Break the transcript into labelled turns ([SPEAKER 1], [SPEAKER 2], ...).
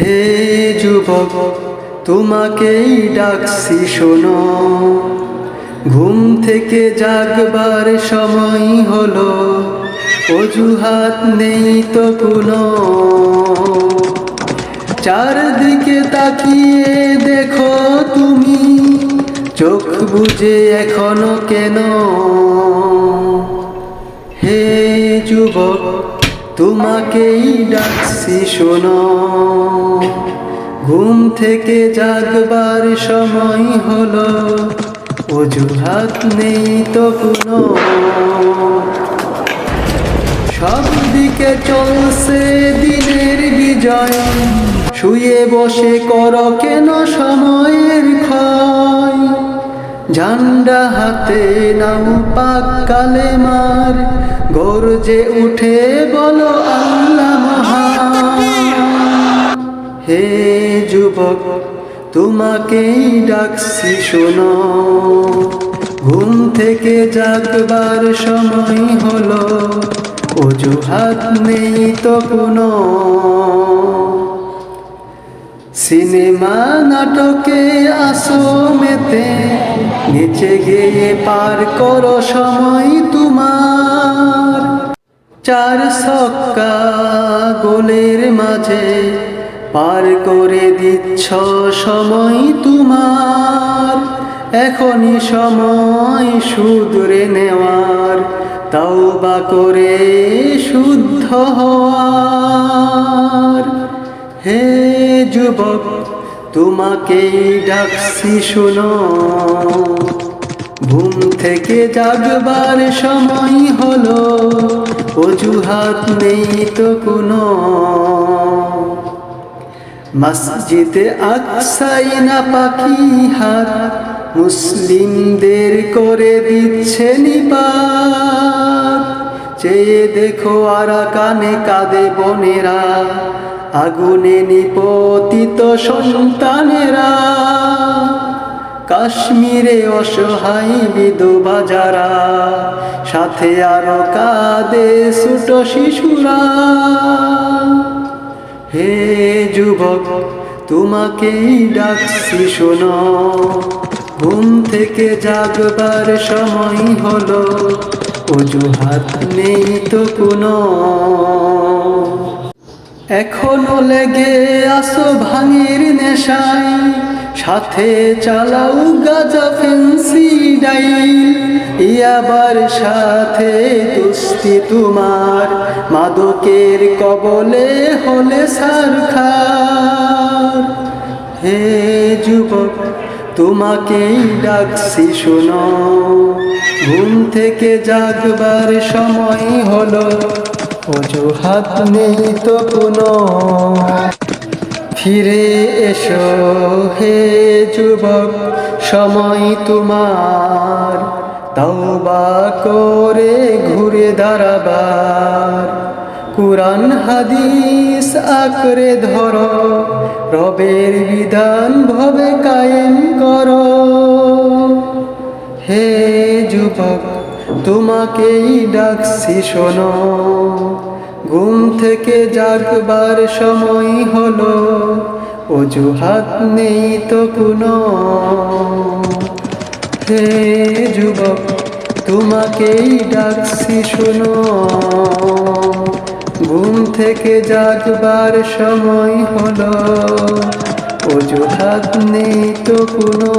[SPEAKER 1] হে যুবক, তোমাকেই ডাকছি শোনো, ঘুম থেকে জাগবার সময় হলো, অজুহাত নেই তো কোনো। চারদিকে তাকিয়ে দেখো তুমি, চোখ বুজে এখনো কেন? হে যুবক, তোমাকেই ডাকছি শোনো, ঘুম থেকে জাগবার সময় হলো, অজুহাত নেই তো কোনো। সব দিকে চলছে দিনের বিজয়, শুয়ে বসে করো কেন সময়ের ক্ষয়? ঝান্ডা হাতে নাও পাক কালেমার, গর্জে উঠে বলো আল্লাহ মহান। হে যুবক, তোমাকেই ডাকছি শোনো, ঘুম থেকে জাগবার সময় হলো, অজুহাত নেই তো কোনো। সিনেমা নাটকে আসো মেতে, নিচে গিয়ে পার করো সময় তোমার। চার ছক্কা গোলের মাঝে পার করে দিচ্ছ সময় তোমার। এখনই সময় শুধরে নেওয়ার, তাওবা করে শুদ্ধ হওয়ার। হে যুবক, তোমাকেই ডাকছি শোনো, ঘুম থেকে জাগবার সময় হলো, অজুহাত নেই তো কোনো। মসজিদে আকসাই না পাখি হাত, মুসলিমদের করে দিচ্ছে নিপাত। চেয়ে দেখো আরাকানে কাঁদে বোনেরা, আগুনে নিপতিত সন্তানেরা। কাশ্মীরে অসহায় বিধবা যারা, সাথে আরো কাঁদে ছোট শিশুরা। হে যুবক, তোমাকেই ডাকছি শোনো, ঘুম থেকে জাগবার সময় হলো, অজুহাত নেই তো কোনো। এখনো লেগে আসো ভাঙের নেশায়, সাথে চালাও গাজা ফেন্সি ডাইল। ইয়াবার সাথে দুস্তি তোমার, মাদকের কবলে হলে সারখার। হে যুবক, তোমাকেই ডাকছি শোনো, ঘুম থেকে জাগবার সময় হলো, অজুহাত নেই তো কোনো। ফিরে এসো হে যুবক, সময় তোমার, তওবা করে ঘুরে দাঁড়াবার। কুরআন হাদিস আঁকড়ে ধরো, রবের বিধান ভবে কায়েম করো। হে যুবক, তোমাকেই ডাকছি শোনো, ঘুম থেকে জাগবার সময় হলো, অজুহাত নেই তো কোনো। হে যুবক, তোমাকেই ডাকছি শোনো, ঘুম থেকে জাগবার সময় হলো, অজুহাত নেই তো কোনো।